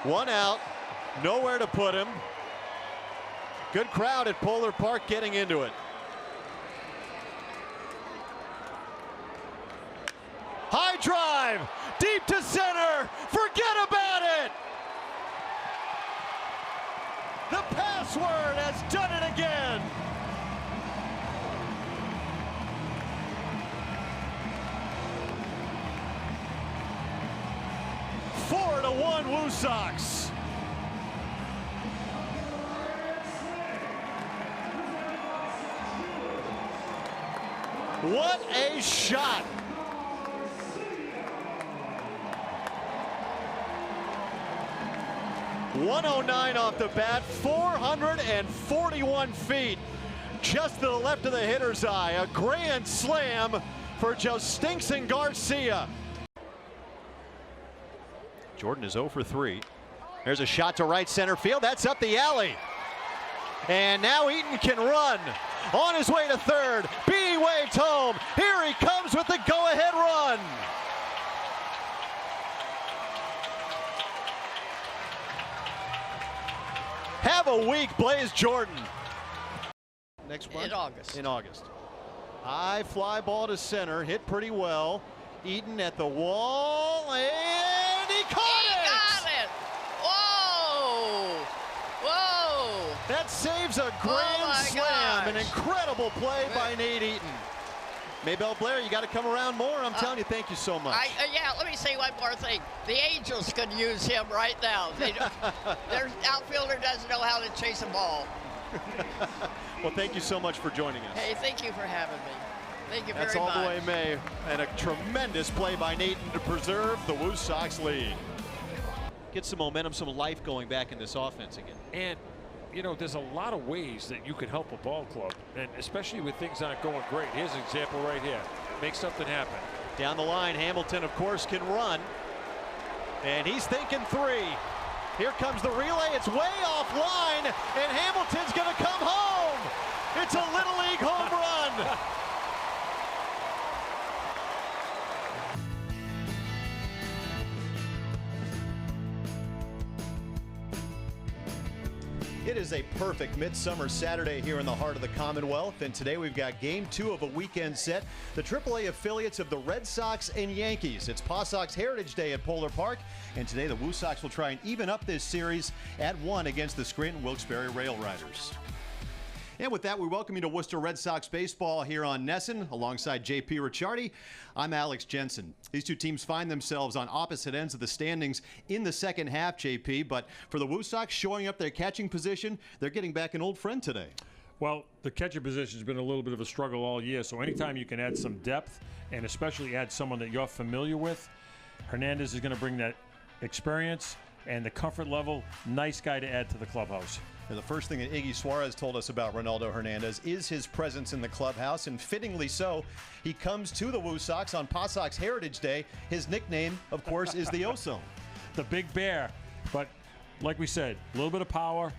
One out, nowhere to put him. Good crowd at Polar Park getting into it. High drive, deep to center, forget about it! The password has done it again! Four to one Woo Sox. What a shot! .109 off the bat, 441 feet, just to the left of the hitter's eye. A grand slam for Jostinson Garcia. Jordan is 0 for 3. There's a shot to right center field. That's up the alley. And now Eaton can run. On his way to third. B waves home. Here he comes with the go-ahead run. Have a week, Blaze Jordan. Next one? In August. In August. High fly ball to center. Hit pretty well. Eaton at the wall. And he caught it! Got it! Whoa! Whoa! That saves a grand slam. An incredible play by Nate Eaton. Maybelle Blair, you got to come around more. I'm telling you, thank you so much. Yeah, let me say one more thing. The Angels could use him right now. Their outfielder doesn't know how to chase a ball. Well, thank you so much for joining us. Hey, thank you for having me. Thank you very much. That's all the way May, and a tremendous play by Nate to preserve the Woo Sox lead. Get some momentum, some life going back in this offense again. And you know, there's a lot of ways that you can help a ball club, and especially with things not going great. Here's an example right here. Make something happen. Down the line, Hamilton, of course, can run. And he's thinking 3. Here comes the relay. It's way offline, and Hamilton's going to come home. It's a Little League home run. It is a perfect midsummer Saturday here in the heart of the Commonwealth, and today we've got Game 2 of a weekend set. The AAA affiliates of the Red Sox and Yankees. It's Paw Sox Heritage Day at Polar Park, and today the Woo Sox will try and even up this series at 1 against the Scranton Wilkes-Barre Rail Riders. And with that, we welcome you to Worcester Red Sox baseball here on NESN alongside JP Ricciardi. I'm Alex Jensen. These two teams find themselves on opposite ends of the standings in the second half, JP. But for the Woo Sox showing up their catching position, they're getting back an old friend today. Well, the catcher position has been a little bit of a struggle all year. So anytime you can add some depth and especially add someone that you're familiar with, Hernandez is going to bring that experience and the comfort level. Nice guy to add to the clubhouse. And the first thing that Iggy Suarez told us about Ronaldo Hernandez is his presence in the clubhouse, and fittingly so. He comes to the Woo Sox on Paw Sox Heritage Day. His nickname, of course, is the Ozone. The Big Bear. But like we said, a little bit of power,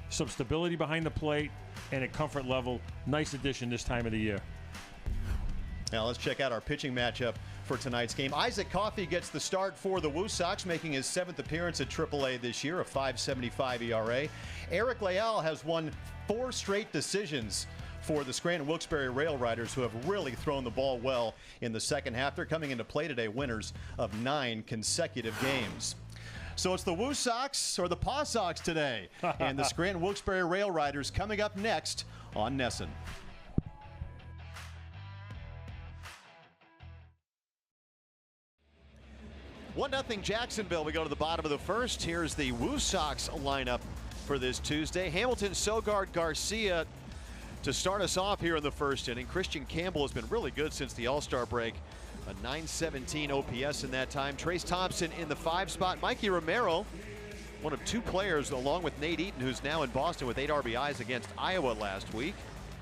some stability behind the plate, and a comfort level. Nice addition this time of the year. Now let's check out our pitching matchup for tonight's game. Isaac Coffey gets the start for the Woo Sox, making his 7th appearance at AAA this year, a .575 ERA. Eric Leal has won 4 straight decisions for the Scranton Wilkes-Barre Rail Riders, who have really thrown the ball well in the second half. They're coming into play today winners of 9 consecutive games. So it's the Woo Sox or the Paw Sox today, and the Scranton Wilkes-Barre Rail Riders coming up next on NESN. 1-0 Jacksonville. We go to the bottom of the first. Here's the Woo Sox lineup for this Tuesday. Hamilton, Sogard, Garcia to start us off here in the first inning. Christian Campbell has been really good since the All-Star break. A .917 OPS in that time. Trace Thompson in the 5 spot. Mikey Romero, one of 2 players, along with Nate Eaton, who's now in Boston with 8 RBIs against Iowa last week.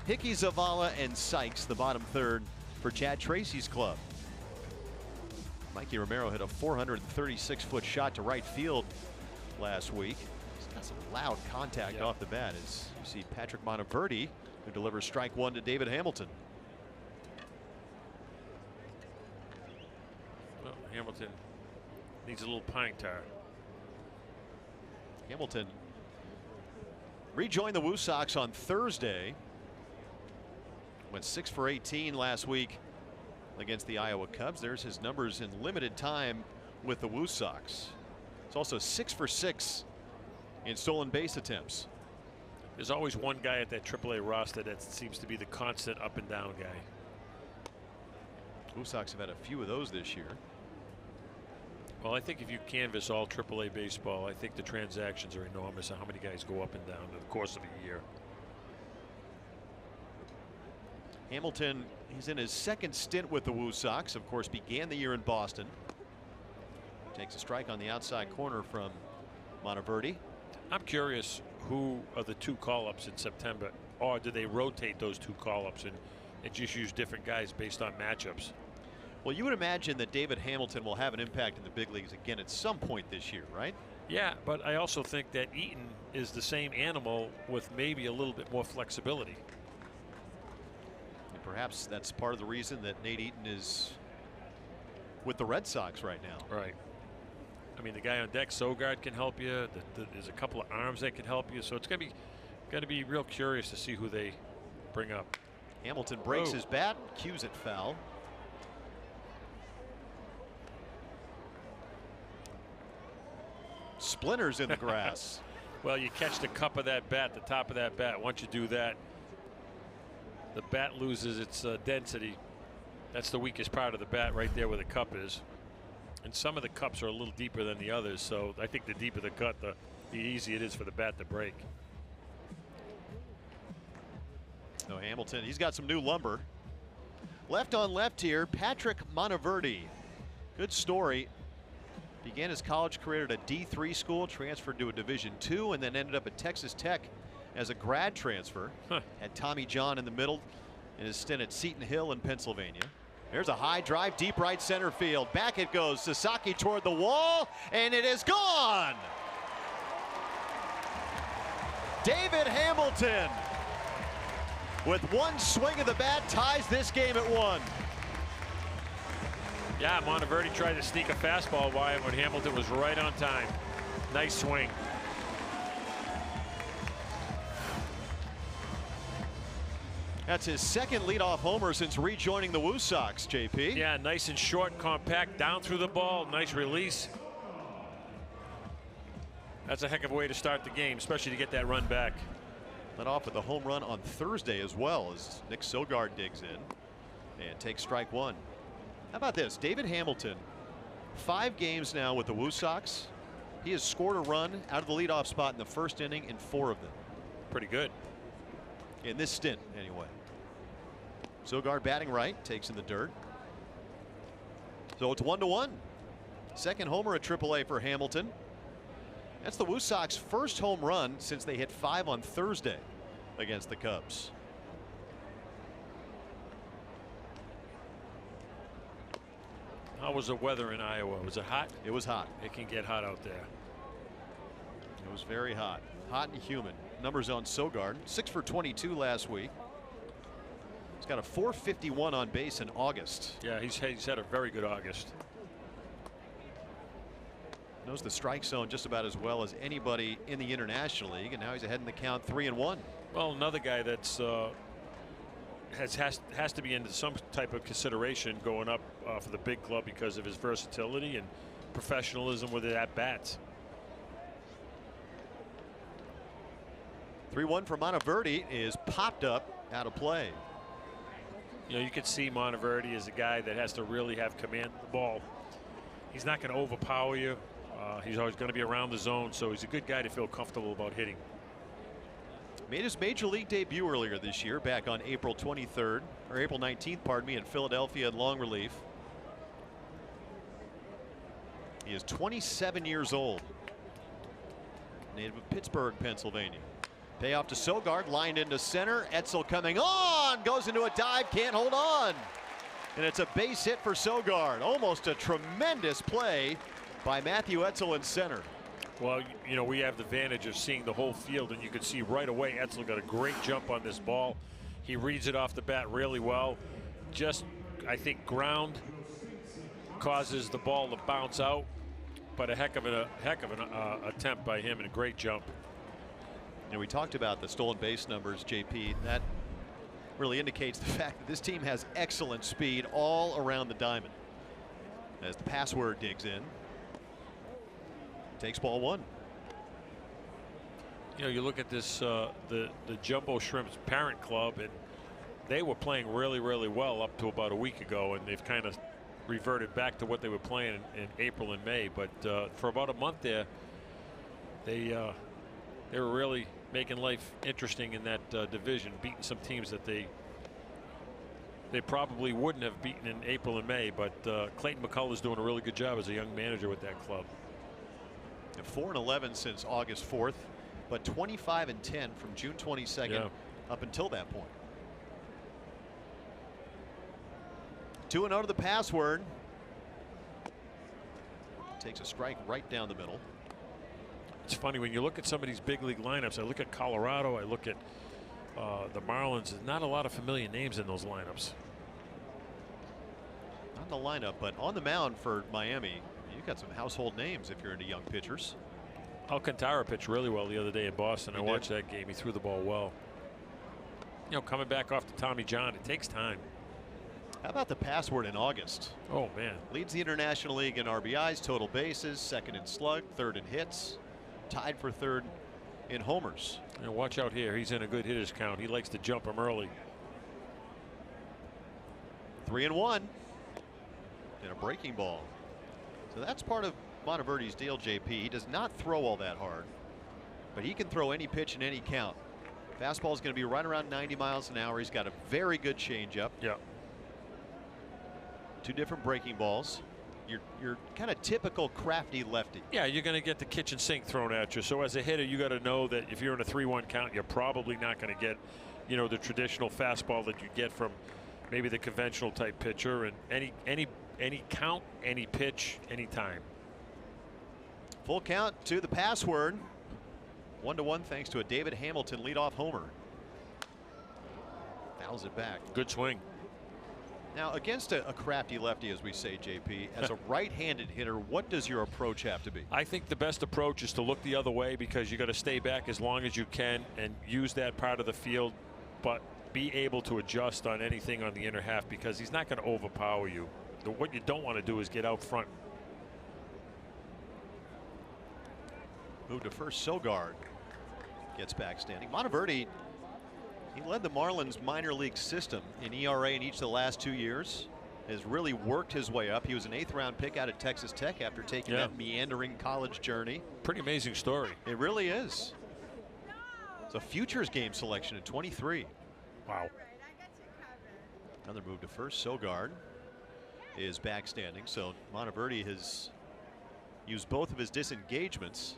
Hickey, Zavala, and Sykes, the bottom third for Chad Tracy's club. Mikey Romero hit a 436-foot shot to right field last week. He's got some loud contact off the bat as you see Patrick Monteverdi, who delivers strike 1 to David Hamilton. Well, Hamilton needs a little pine tar. Hamilton rejoined the Woo Sox on Thursday. Went 6 for 18 last week against the Iowa Cubs. There's his numbers in limited time with the Woo Sox. It's also 6 for 6 in stolen base attempts. There's always one guy at that AAA roster that seems to be the constant up and down guy. Woo Sox have had a few of those this year. Well, I think if you canvass all AAA baseball, I think the transactions are enormous on how many guys go up and down in the course of a year. Hamilton, he's in his second stint with the Woo Sox. Of course, began the year in Boston. Takes a strike on the outside corner from Monteverdi. I'm curious who are the two call-ups in September, or do they rotate those two call-ups and just use different guys based on matchups? Well, you would imagine that David Hamilton will have an impact in the big leagues again at some point this year, right? Yeah, but I also think that Eaton is the same animal with maybe a little bit more flexibility. And perhaps that's part of the reason that Nate Eaton is with the Red Sox right now. Right. I mean, the guy on deck, Sogard, can help you. There's a couple of arms that can help you. So it's got to be real curious to see who they bring up. Hamilton breaks his bat, cues it foul. Splinters in the grass. Well, you catch the cup of that bat, the top of that bat. Once you do that, the bat loses its density. That's the weakest part of the bat right there where the cup is. And some of the cups are a little deeper than the others, so I think the deeper the cut, the easier it is for the bat to break. So Hamilton, he's got some new lumber. Left on left here, Patrick Monteverdi. Good story. Began his college career at a D3 school, transferred to a Division II, and then ended up at Texas Tech as a grad transfer. Had Tommy John in the middle in his stint at Seton Hill in Pennsylvania. There's a high drive, deep right center field. Back it goes. Sasaki toward the wall, and it is gone. David Hamilton, with one swing of the bat, ties this game at 1. Yeah, Monteverdi tried to sneak a fastball by him when Hamilton was right on time. Nice swing. That's his second leadoff homer since rejoining the Woo Sox, JP. Yeah, nice and short, compact, down through the ball. Nice release. That's a heck of a way to start the game, especially to get that run back. Led off with a home run on Thursday as well, as Nick Sogard digs in and takes strike 1. How about this? David Hamilton, 5 games now with the Woo Sox. He has scored a run out of the leadoff spot in the first inning in 4 of them. Pretty good. In this stint, anyway. Sogard batting right, takes in the dirt. So it's 1-1. Second homer at AAA for Hamilton. That's the Woo Sox first home run since they hit 5 on Thursday against the Cubs. How was the weather in Iowa? Was it hot? It was hot. It can get hot out there. It was very hot. Hot and humid. Numbers on Sogard. 6 for 22 last week. He's got a .451 on base in August. Yeah, he's had a very good August. Knows the strike zone just about as well as anybody in the International League, and now he's ahead in the count 3-1. Well, another guy that's has to be into some type of consideration going up for the big club because of his versatility and professionalism with it at bats. 3-1 for Monteverdi is popped up out of play. You know, you can see Monteverdi is a guy that has to really have command of the ball. He's not going to overpower you. He's always going to be around the zone, so he's a good guy to feel comfortable about hitting. Made his major league debut earlier this year, back on April 23rd, or April 19th, pardon me, in Philadelphia in long relief. He is 27 years old. Native of Pittsburgh, Pennsylvania. Payoff to Sogard, lined into center. Etzel coming on, goes into a dive, can't hold on. And it's a base hit for Sogard. Almost a tremendous play by Matthew Etzel in center. Well, you know, we have the advantage of seeing the whole field, and you can see right away Etzel got a great jump on this ball. He reads it off the bat really well. Just, I think, ground causes the ball to bounce out. but a heck of an attempt by him and a great jump. And we talked about the stolen base numbers, JP. That really indicates the fact that this team has excellent speed all around the diamond. As the password digs in, takes ball one. You know, you look at this the Jumbo Shrimp's parent club, and they were playing really, really well up to about a week ago, and they've kind of reverted back to what they were playing in April and May. But for about a month there, they were really making life interesting in that division, beating some teams that they probably wouldn't have beaten in April and May. But Clayton McCullough's doing a really good job as a young manager with that club. 4-11 since August 4th, but 25-10 from June 22nd up until that point. 2-0 to the password. Takes a strike right down the middle. It's funny when you look at some of these big league lineups. I look at Colorado, I look at the Marlins. There's not a lot of familiar names in those lineups. Not in the lineup, but on the mound for Miami, you've got some household names if you're into young pitchers. Alcantara pitched really well the other day in Boston. I watched that game. He threw the ball well. You know, coming back off to Tommy John, it takes time. How about the password in August? Oh, man. Leads the International League in RBIs, total bases, second in slug, third in hits, tied for third in homers. And watch out here. He's in a good hitters count. He likes to jump him early. 3-1 and a breaking ball. So that's part of Monteverde's deal, JP. He does not throw all that hard, but he can throw any pitch in any count. Fastball is going to be right around 90 miles an hour. He's got a very good changeup. Yeah. Two different breaking balls. You're kind of typical crafty lefty. Yeah, you're going to get the kitchen sink thrown at you. So as a hitter, you got to know that if you're in a 3-1 count, you're probably not going to get, you know, the traditional fastball that you get from maybe the conventional type pitcher. And any count, any pitch, any time. Full count to the password. 1-1 thanks to a David Hamilton leadoff homer. Fouls it back. Good swing. Now against a crafty lefty, as we say, JP, as a right-handed hitter, what does your approach have to be? I think the best approach is to look the other way, because you got to stay back as long as you can and use that part of the field, but be able to adjust on anything on the inner half, because he's not going to overpower you. What you don't want to do is get out front. Move to first. Sogard gets back standing. Monteverde, he led the Marlins minor league system in ERA in each of the last 2 years. Has really worked his way up. He was an 8th round pick out of Texas Tech after taking that meandering college journey. Pretty amazing story. It really is. It's a futures game selection at 23. Wow. Another move to first. Sogard is back standing. So Monteverde has used both of his disengagements.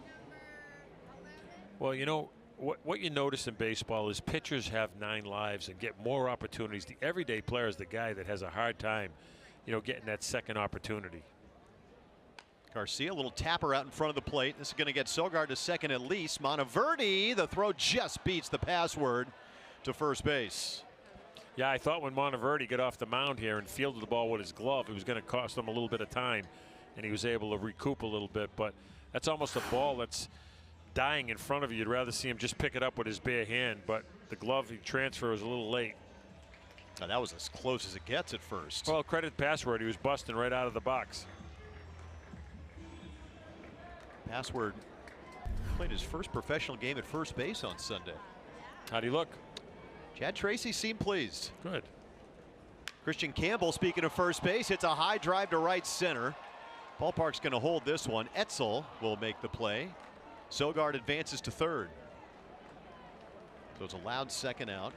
Well, you know, what you notice in baseball is pitchers have 9 lives and get more opportunities. The everyday player is the guy that has a hard time, you know, getting that second opportunity. Garcia, a little tapper out in front of the plate. This is going to get Sogard to second at least. Monteverde, the throw just beats the password to first base. Yeah, I thought when Monteverde got off the mound here and fielded the ball with his glove, it was going to cost him a little bit of time, and he was able to recoup a little bit. But that's almost a ball that's dying in front of you. You'd rather see him just pick it up with his bare hand, but the glove he transfer was a little late. Now, that was as close as it gets at first. Well, credit password. He was busting right out of the box. Password played his first professional game at first base on Sunday. How'd he look? Chad Tracy seemed pleased. Good. Christian Campbell, speaking of first base, hits a high drive to right center. Ballpark's going to hold this one. Etzel will make the play. Sogard advances to third. So it's a loud second out.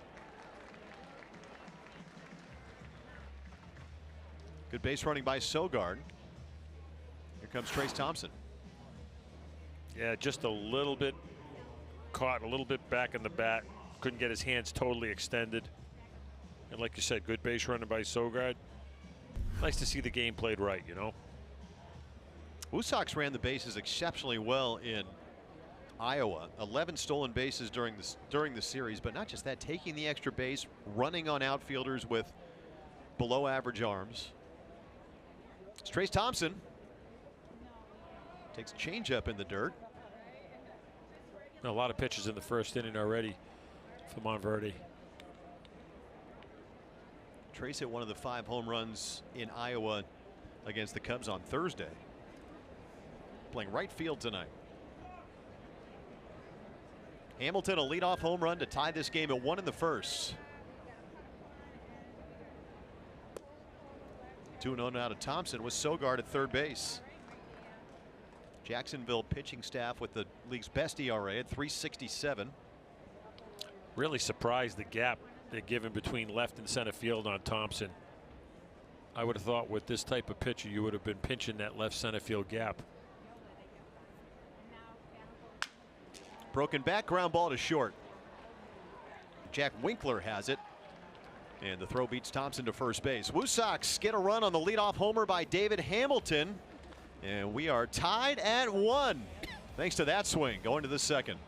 Good base running by Sogard. Here comes Trace Thompson. Yeah, just a little bit caught, a little bit back in the bat. Couldn't get his hands totally extended. And like you said, good base running by Sogard. Nice to see the game played right, you know. Woo Sox ran the bases exceptionally well in Iowa. 11 stolen bases during the series, but not just that, taking the extra base, running on outfielders with below average arms. It's Trace Thompson Takes changeup in the dirt. A lot of pitches in the first inning already for Montverde. Trace hit one of the 5 home runs in Iowa against the Cubs on Thursday. Playing right field tonight. Hamilton, a leadoff home run to tie this game at 1 in the first. 2-0 now to Thompson with Sogard at third base. Jacksonville pitching staff with the league's best ERA at 3.67. Really surprised the gap they're given between left and center field on Thompson. I would have thought with this type of pitcher you would have been pinching that left center field gap. Broken back, ground ball to short. Jack Winkler has it. And the throw beats Thompson to first base. Woo Sox get a run on the leadoff homer by David Hamilton. And we are tied at 1 thanks to that swing going to the second.